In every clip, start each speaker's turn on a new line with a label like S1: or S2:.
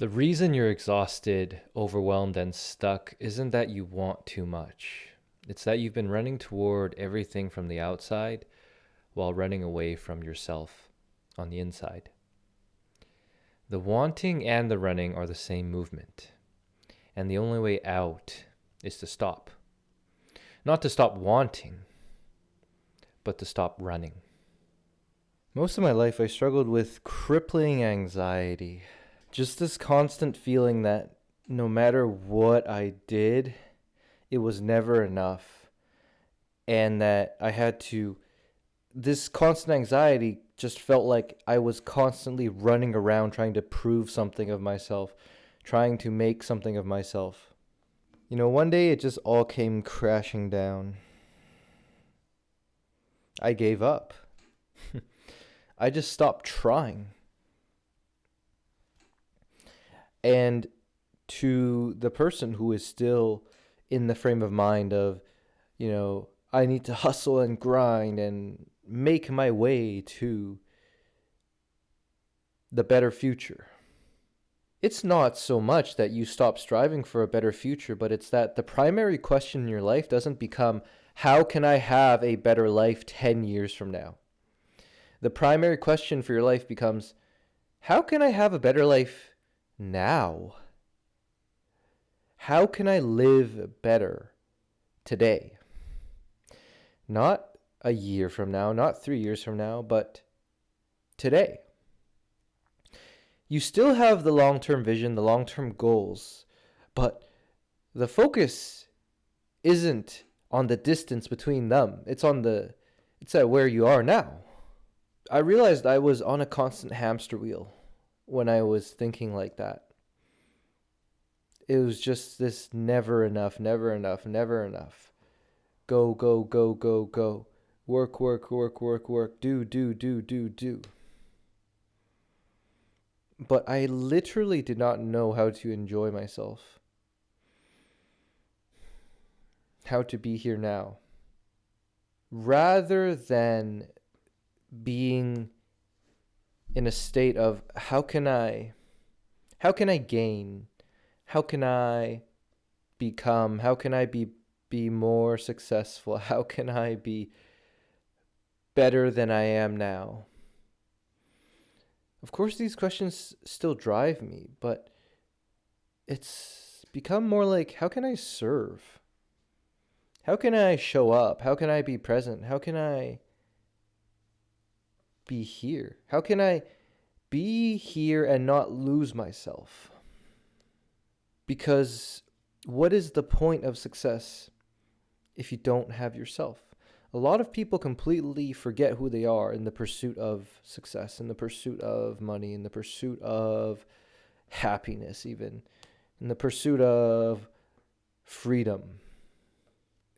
S1: The reason you're exhausted, overwhelmed, and stuck isn't that you want too much. It's that you've been running toward everything from the outside while running away from yourself on the inside. The wanting and the running are the same movement, and the only way out is to stop. Not to stop wanting, but to stop running. Most of my life, I struggled with crippling anxiety. Just this constant feeling that no matter what I did, it was never enough. And that this constant anxiety just felt like I was constantly running around trying to prove something of myself, trying to make something of myself. One day it just all came crashing down. I gave up. I just stopped trying. And to the person who is still in the frame of mind of, I need to hustle and grind and make my way to the better future. It's not so much that you stop striving for a better future, but it's that the primary question in your life doesn't become, how can I have a better life 10 years from now? The primary question for your life becomes, how can I have a better life now? How can I live better today? Not a year from now, not 3 years from now, but today. You still have the long-term vision, the long-term goals, but the focus isn't on the distance between them. It's at where you are now. I realized I was on a constant hamster wheel when I was thinking like that. It was just this never enough, never enough, never enough. Go, go, go, go, go. Work, work, work, work, work. Do, do, do, do, do. But I literally did not know how to enjoy myself. How to be here now. Rather than being in a state of how can I gain? How can I become? How can I be more successful? How can I be better than I am now? Of course, these questions still drive me, but it's become more like, how can I serve? How can I show up? How can I be present? How can I be here? How can I be here and not lose myself? Because what is the point of success if you don't have yourself? A lot of people completely forget who they are in the pursuit of success, in the pursuit of money, in the pursuit of happiness, even in the pursuit of freedom.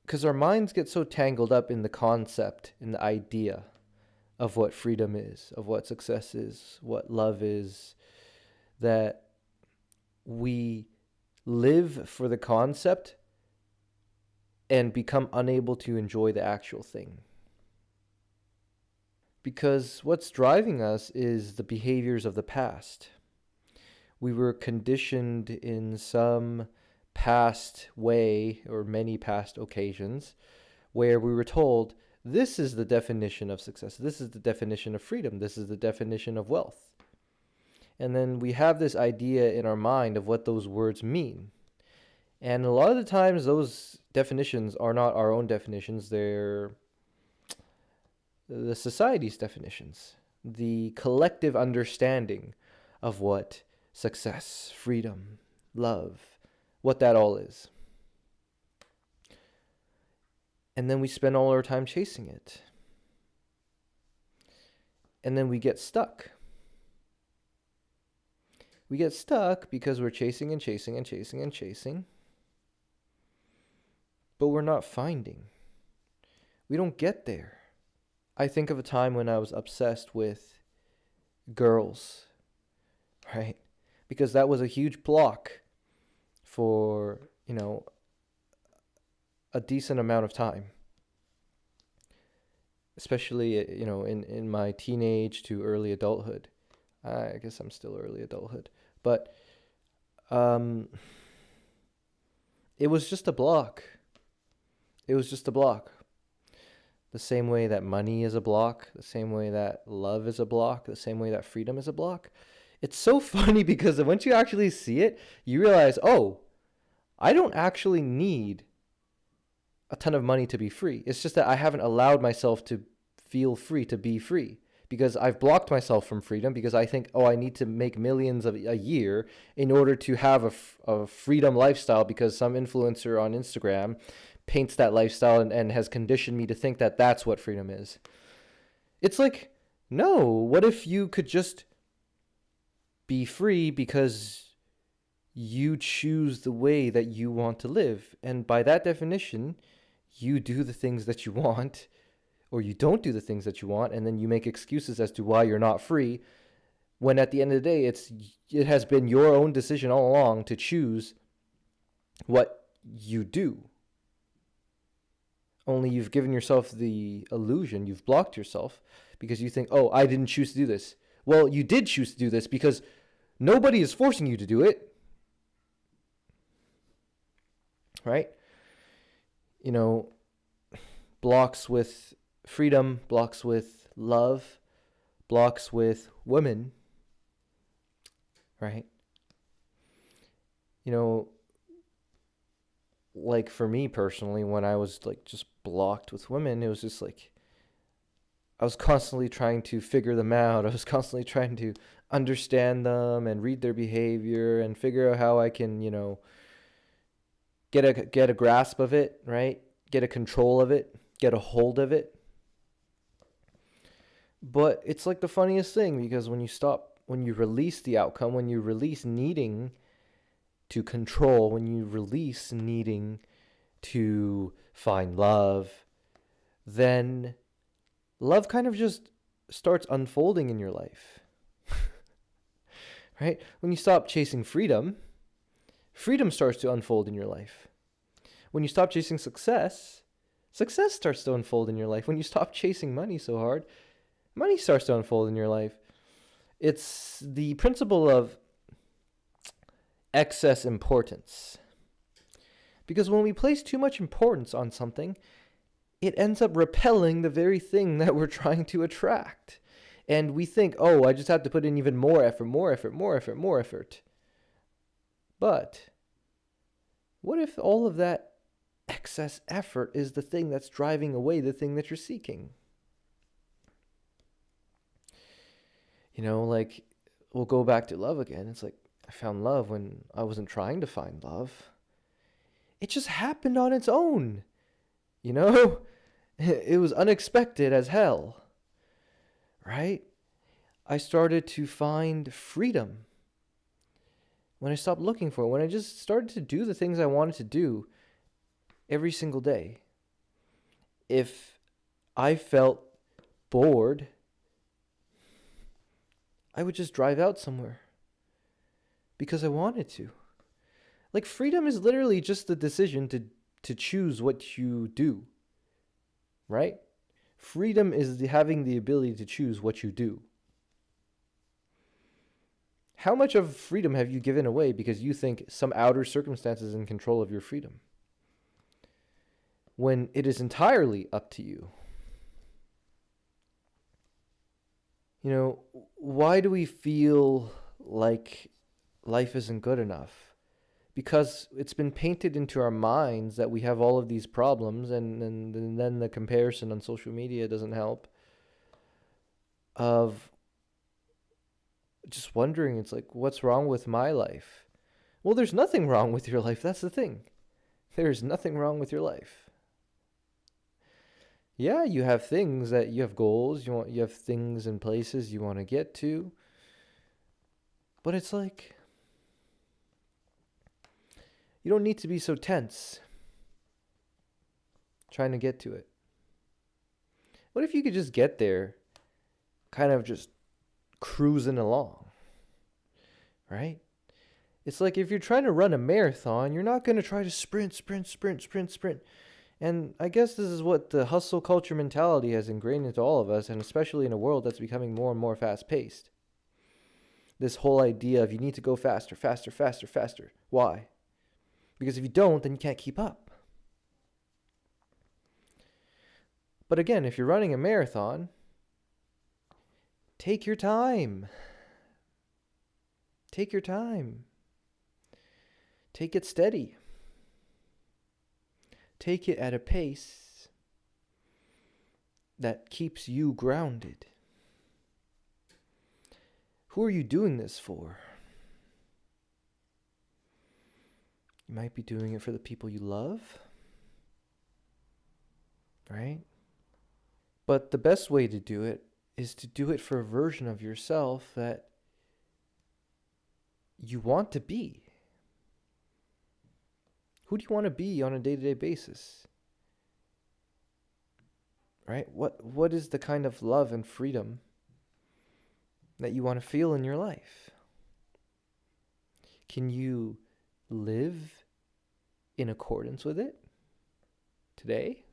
S1: Because our minds get so tangled up in the concept, in the idea of what freedom is, of what success is, what love is, that we live for the concept and become unable to enjoy the actual thing. Because what's driving us is the behaviors of the past. We were conditioned in some past way, or many past occasions, where we were told, this is the definition of success, this is the definition of freedom, this is the definition of wealth. And then we have this idea in our mind of what those words mean. And a lot of the times those definitions are not our own definitions, they're the society's definitions, the collective understanding of what success, freedom, love, what that all is. And then we spend all our time chasing it. And then we get stuck. We get stuck because we're chasing and chasing and chasing and chasing. But we're not finding. We don't get there. I think of a time when I was obsessed with girls, right? Because that was a huge block for, a decent amount of time. Especially, in my teenage to early adulthood. I guess I'm still early adulthood. But Um, it was just a block. It was just a block. The same way that money is a block, the same way that love is a block, the same way that freedom is a block. It's so funny because once you actually see it, you realize, oh, I don't actually need a ton of money to be free. It's just that I haven't allowed myself to feel free, to be free, because I've blocked myself from freedom because I think, oh, I need to make millions a year in order to have a freedom lifestyle because some influencer on Instagram paints that lifestyle and has conditioned me to think that that's what freedom is. It's like, no, what if you could just be free because you choose the way that you want to live? And by that definition, you do the things that you want, or you don't do the things that you want, and then you make excuses as to why you're not free, when at the end of the day, it has been your own decision all along to choose what you do. Only you've given yourself the illusion, you've blocked yourself because you think, oh, I didn't choose to do this. Well, you did choose to do this because nobody is forcing you to do it. Right? You know, blocks with freedom, blocks with love, blocks with women. Right? You know, like for me personally, when I was like just blocked with women, it was just like I was constantly trying to figure them out. I was constantly trying to understand them and read their behavior and figure out how I can, get a grasp of it, right? Get a control of it, get a hold of it. But it's like the funniest thing because when you release the outcome, when you release needing to control, when you release needing to find love, then love kind of just starts unfolding in your life. Right? When you stop chasing freedom, freedom starts to unfold in your life. When you stop chasing success, success starts to unfold in your life. When you stop chasing money so hard, money starts to unfold in your life. It's the principle of excess importance. Because when we place too much importance on something, it ends up repelling the very thing that we're trying to attract. And we think, oh, I just have to put in even more effort, more effort, more effort, more effort. But what if all of that excess effort is the thing that's driving away the thing that you're seeking? Like, we'll go back to love again. It's like, I found love when I wasn't trying to find love. It just happened on its own. It was unexpected as hell. Right? I started to find freedom when I stopped looking for it, when I just started to do the things I wanted to do every single day. If I felt bored, I would just drive out somewhere because I wanted to. Like, freedom is literally just the decision to choose what you do, right? Freedom is having the ability to choose what you do. How much of freedom have you given away because you think some outer circumstance is in control of your freedom, when it is entirely up to you? Why do we feel like life isn't good enough? Because it's been painted into our minds that we have all of these problems, and then the comparison on social media doesn't help. Of just wondering, it's like, what's wrong with my life? Well, there's nothing wrong with your life. That's the thing. There's nothing wrong with your life. Yeah, you have things that you have goals, you have things and places you want to get to. But it's like, you don't need to be so tense trying to get to it. What if you could just get there kind of just cruising along, right? It's like if you're trying to run a marathon, you're not going to try to sprint. And I guess this is what the hustle culture mentality has ingrained into all of us, and especially in a world that's becoming more and more fast-paced.
S2: This whole idea of you need to go faster, faster, faster, faster. Why? Because if you don't, then you can't keep up. But again, if you're running a marathon, take your time. Take your time. Take it steady. Take it at a pace that keeps you grounded. Who are you doing this for? You might be doing it for the people you love, right? But the best way to do it is to do it for a version of yourself that you want to be. Who do you want to be on a day-to-day basis? Right? What is the kind of love and freedom that you want to feel in your life? Can you live in accordance with it today?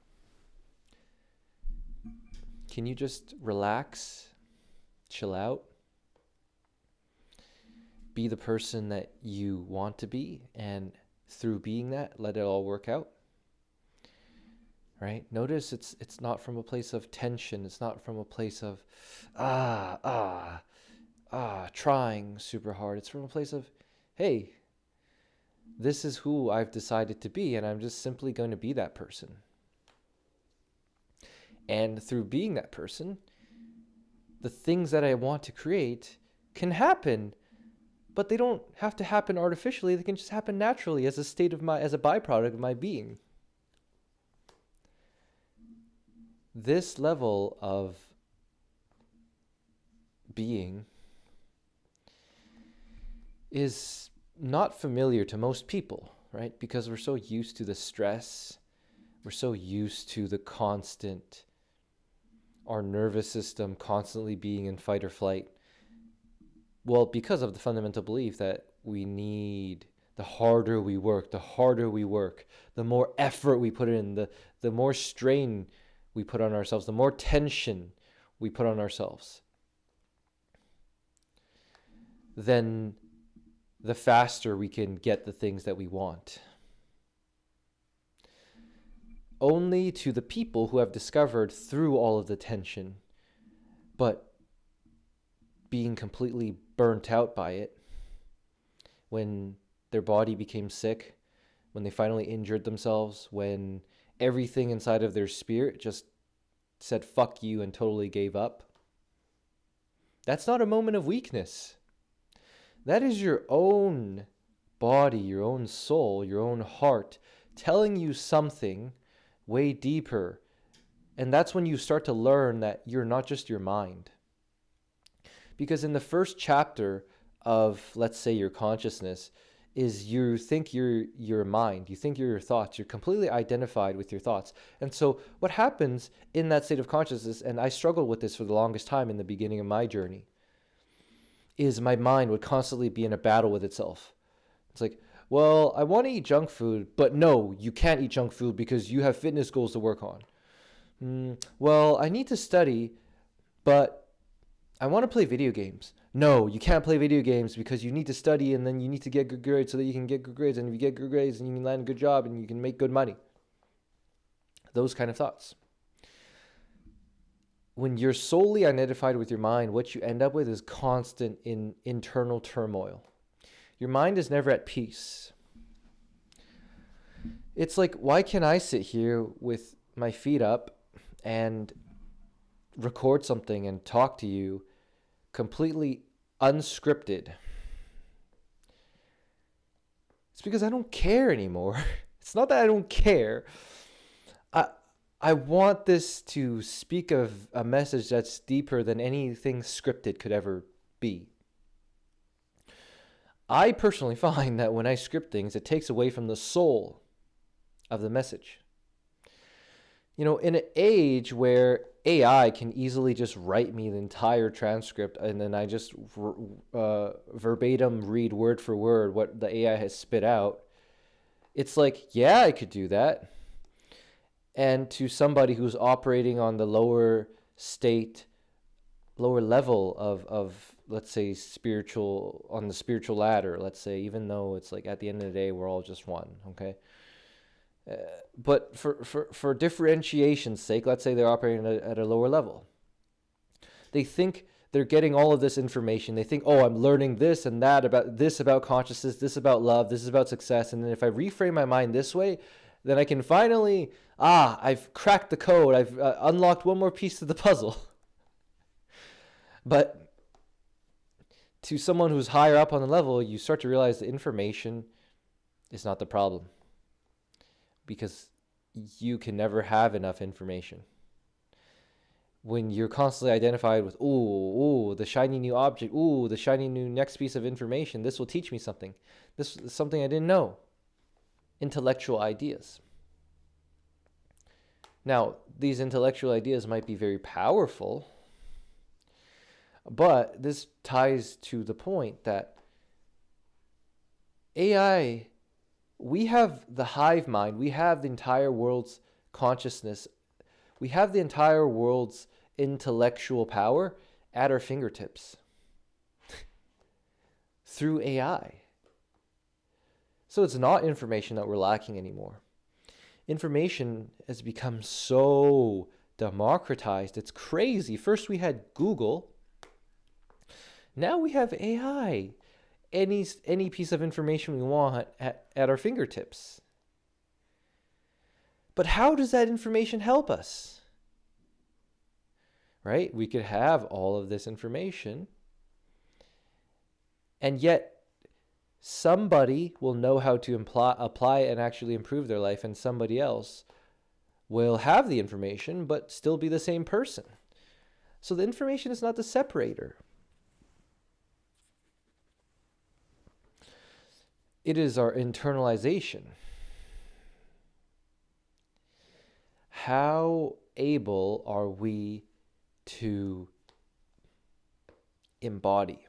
S2: Can you just relax, chill out, be the person that you want to be, and through being that, let it all work out? Right? Notice it's not from a place of tension. It's not from a place of trying super hard. It's from a place of, hey, this is who I've decided to be, and I'm just simply going to be that person. And through being that person, the things that I want to create can happen, but they don't have to happen artificially. They can just happen naturally as a byproduct of my being. This level of being is not familiar to most people, right? Because we're so used to the stress. We're so used to the constant, our nervous system constantly being in fight or flight. Well, because of the fundamental belief that we need, the harder we work, the more effort we put in, the more strain we put on ourselves, the more tension we put on ourselves, then the faster we can get the things that we want. Only to the people who have discovered through all of the tension, but being completely burnt out by it, when their body became sick, when they finally injured themselves, when everything inside of their spirit just said fuck you and totally gave up. That's not a moment of weakness. That is your own body, your own soul, your own heart telling you something way deeper. And that's when you start to learn that you're not just your mind. Because in the first chapter of, let's say, your consciousness, is you think you're your mind, you think you're your thoughts, you're completely identified with your thoughts. And so what happens in that state of consciousness, and I struggled with this for the longest time in the beginning of my journey, is my mind would constantly be in a battle with itself. It's like, well, I want to eat junk food, but no, you can't eat junk food because you have fitness goals to work on. Well, I need to study, but I want to play video games. No, you can't play video games because you need to study and then you need to get good grades so that you can get good grades. And if you get good grades, then you can land a good job and you can make good money. Those kind of thoughts. When you're solely identified with your mind, what you end up with is constant internal turmoil. Your mind is never at peace. It's like, why can't I sit here with my feet up and record something and talk to you completely unscripted? It's because I don't care anymore. It's not that I don't care. I want this to speak of a message that's deeper than anything scripted could ever be. I personally find that when I script things, it takes away from the soul of the message. You know, in an age where AI can easily just write me the entire transcript and then I just verbatim read word for word what the AI has spit out, it's like, yeah, I could do that. And to somebody who's operating on the lower level of let's say, spiritual, on the spiritual ladder, let's say, even though it's like at the end of the day, we're all just one, okay? Uh, but for differentiation's sake, let's say they're operating at a lower level. They think they're getting all of this information. They think, oh, I'm learning this and that about this, about consciousness, this about love, this is about success. And then if I reframe my mind this way, then I can finally, I've cracked the code. I've unlocked one more piece of the puzzle. But to someone who's higher up on the level, you start to realize the information is not the problem, because you can never have enough information. When you're constantly identified with, the shiny new object, the shiny new next piece of information, this will teach me something. This is something I didn't know. Intellectual ideas. Now, these intellectual ideas might be very powerful, but this ties to the point that AI, we have the hive mind, we have the entire world's consciousness, we have the entire world's intellectual power at our fingertips through AI. So it's not information that we're lacking anymore. Information has become so democratized. It's crazy. First we had Google. Now we have AI. Any piece of information we want at our fingertips. But how does that information help us? Right? We could have all of this information, and yet somebody will know how to apply and actually improve their life, and somebody else will have the information but still be the same person. So the information is not the separator. It is our internalization. How able are we to embody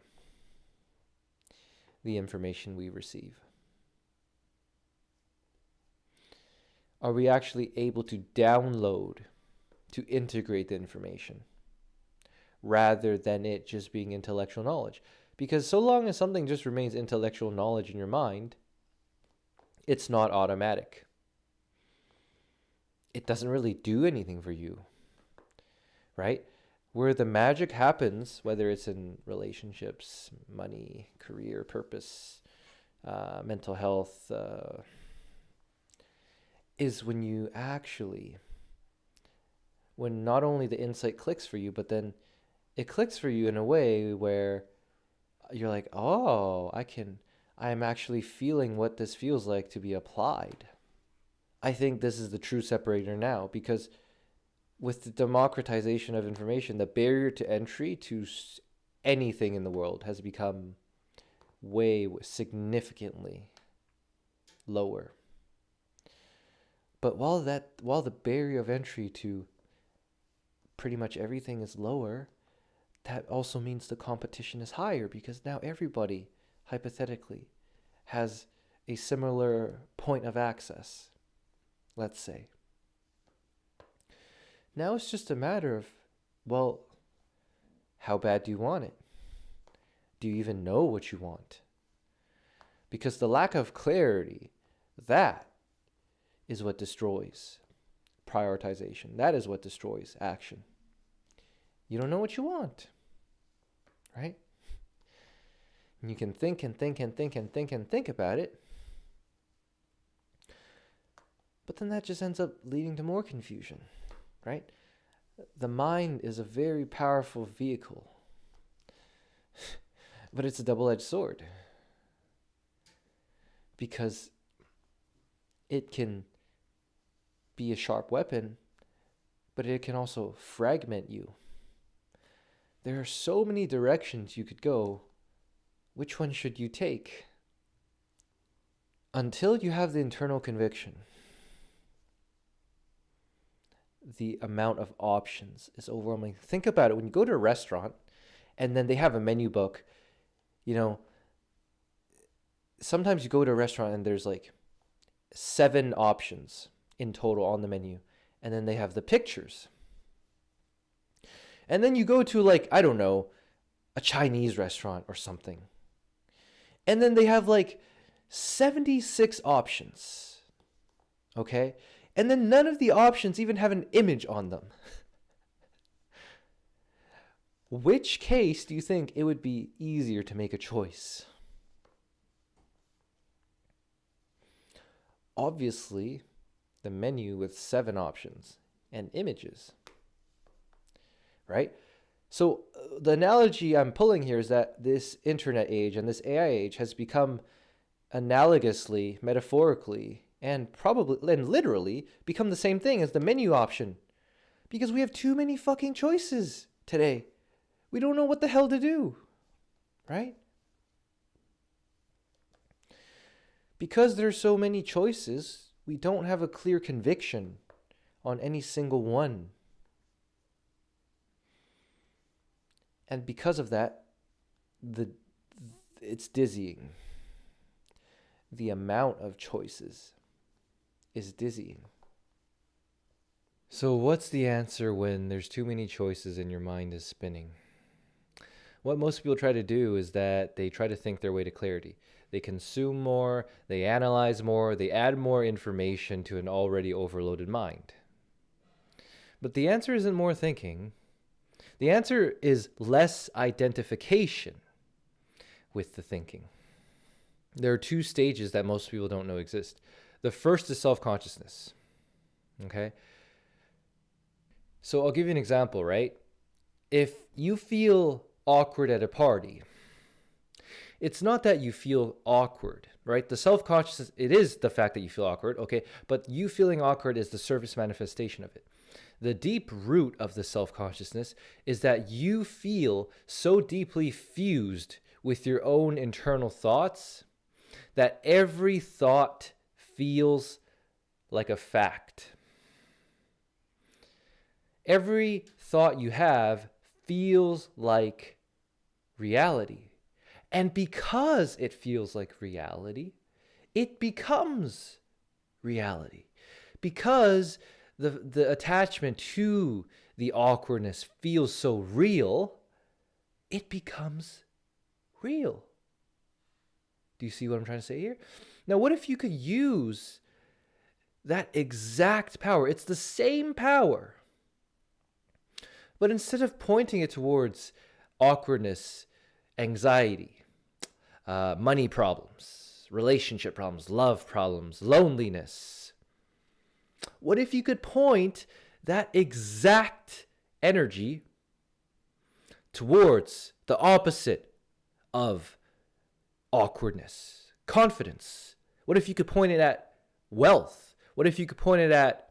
S2: the information we receive? Are we actually able to download, to integrate the information, rather than it just being intellectual knowledge? Because so long as something just remains intellectual knowledge in your mind, it's not automatic. It doesn't really do anything for you, right? Where the magic happens, whether it's in relationships, money, career, purpose, mental health, is when you actually, when not only the insight clicks for you, but then it clicks for you in a way where you're like, oh, I'm actually feeling what this feels like to be applied. I think this is the true separator now, because with the democratization of information, the barrier to entry to anything in the world has become significantly lower. But while the barrier of entry to pretty much everything is lower, that also means the competition is higher, because now everybody, hypothetically, has a similar point of access, let's say. Now it's just a matter of, well, how bad do you want it? Do you even know what you want? Because the lack of clarity, that is what destroys prioritization. That is what destroys action. You don't know what you want, right? And you can think and think and think and think and think about it, but then that just ends up leading to more confusion, right? The mind is a very powerful vehicle, but it's a double-edged sword, because it can be a sharp weapon, but it can also fragment you. There are so many directions you could go. Which one should you take? Until you have the internal conviction, the amount of options is overwhelming. Think about it. When you go to a restaurant and then they have a menu book, sometimes you go to a restaurant and there's like 7 options in total on the menu. And then they have the pictures. And then you go to, like, I don't know, a Chinese restaurant or something. And then they have like 76 options. Okay? And then none of the options even have an image on them. Which case do you think it would be easier to make a choice? Obviously, the menu with 7 options and images, right? So the analogy I'm pulling here is that this internet age and this AI age has become analogously, metaphorically, and probably and literally become the same thing as the menu option, because we have too many fucking choices today. We don't know what the hell to do, right? Because there's so many choices, we don't have a clear conviction on any single one. And because of that, it's dizzying. The amount of choices is dizzying.
S1: So what's the answer when there's too many choices and your mind is spinning? What most people try to do is that they try to think their way to clarity. They consume more, they analyze more, they add more information to an already overloaded mind. But the answer isn't more thinking. The answer is less identification with the thinking. There are 2 stages that most people don't know exist. The first is self-consciousness. Okay? So I'll give you an example, right? If you feel awkward at a party, it's not that you feel awkward, right? The self-consciousness, it is the fact that you feel awkward, okay? But you feeling awkward is the surface manifestation of it. The deep root of the self-consciousness is that you feel so deeply fused with your own internal thoughts that every thought feels like a fact. Every thought you have feels like reality. And because it feels like reality, it becomes reality. Because the attachment to the awkwardness feels so real, it becomes real. Do you see what I'm trying to say here? Now, what if you could use that exact power? It's the same power. But instead of pointing it towards awkwardness, anxiety, money problems, relationship problems, love problems, loneliness, what if you could point that exact energy towards the opposite of awkwardness, confidence? What if you could point it at wealth? What if you could point it at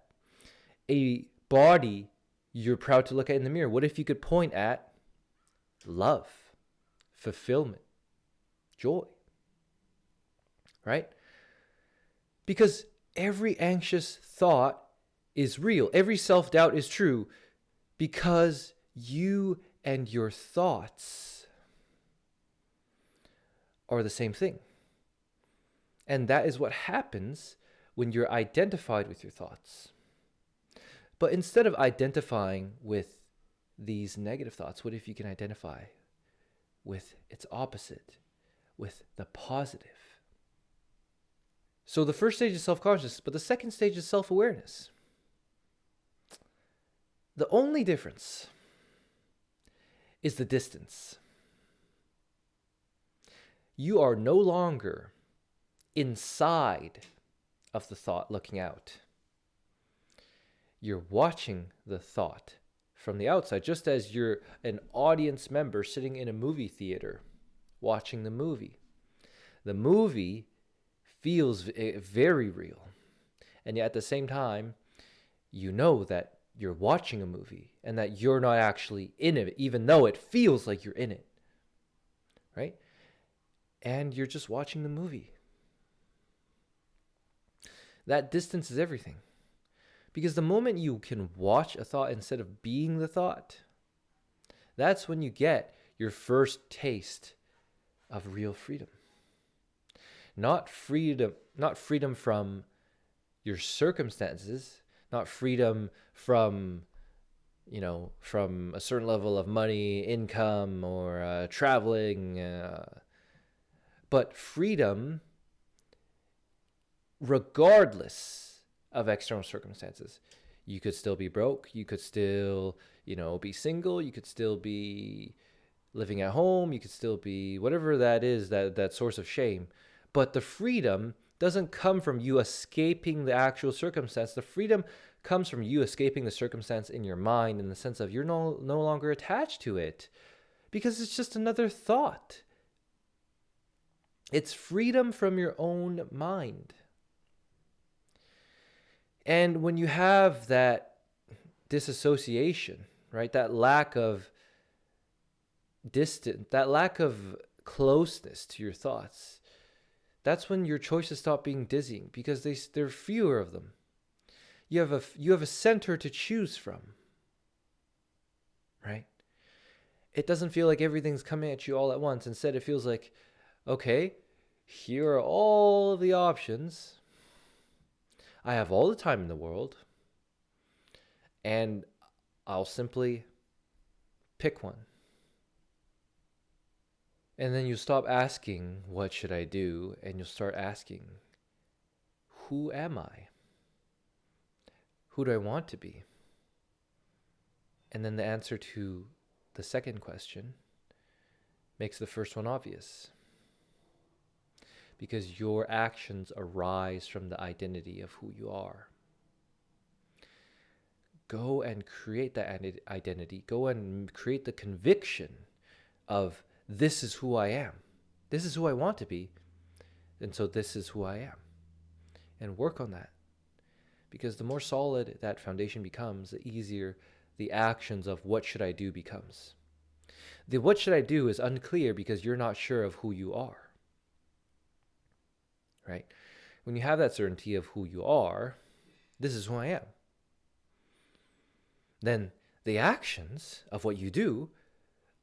S1: a body you're proud to look at in the mirror? What if you could point at love, fulfillment, joy, right? Because every anxious thought is real. Every self-doubt is true because you and your thoughts are the same thing. And that is what happens when you're identified with your thoughts. But instead of identifying with these negative thoughts, what if you can identify with its opposite, with the positive? So the first stage is self-consciousness, but the second stage is self-awareness. The only difference is the distance. You are no longer inside of the thought looking out. You're watching the thought from the outside, just as you're an audience member sitting in a movie theater watching the movie. The movie feels very real. And yet at the same time, you know that you're watching a movie and that you're not actually in it, even though it feels like you're in it, right? And you're just watching the movie. That distance is everything. Because the moment you can watch a thought instead of being the thought, that's when you get your first taste of real freedom. Not freedom from your circumstances, not freedom from from a certain level of money, income, or traveling. But freedom, regardless of external circumstances. You could still be broke. You could still, be single. You could still be living at home. You could still be whatever that is, that source of shame. But the freedom doesn't come from you escaping the actual circumstance. The freedom comes from you escaping the circumstance in your mind, in the sense of you're no longer attached to it, because it's just another thought. It's freedom from your own mind. And when you have that disassociation, right, that lack of distance, that lack of closeness to your thoughts, that's when your choices stop being dizzying, because there are fewer of them. You have a center to choose from, right? It doesn't feel like everything's coming at you all at once. Instead, it feels like, okay, here are all the options. I have all the time in the world, and I'll simply pick one. And then you stop asking, what should I do? And you'll start asking, who am I? Who do I want to be? And then the answer to the second question makes the first one obvious. Because your actions arise from the identity of who you are. Go and create that identity. Go and create the conviction of, this is who I am. This is who I want to be. And so this is who I am. And work on that. Because the more solid that foundation becomes, the easier the actions of what should I do becomes. The what should I do is unclear because you're not sure of who you are. Right? When you have that certainty of who you are, this is who I am, then the actions of what you do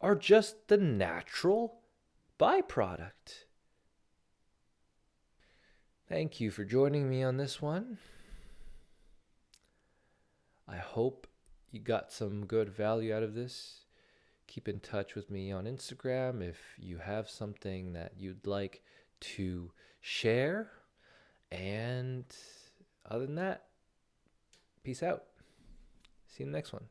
S1: are just the natural byproduct. Thank you for joining me on this one. I hope you got some good value out of this. Keep in touch with me on Instagram if you have something that you'd like to share. And other than that, peace out. See you in the next one.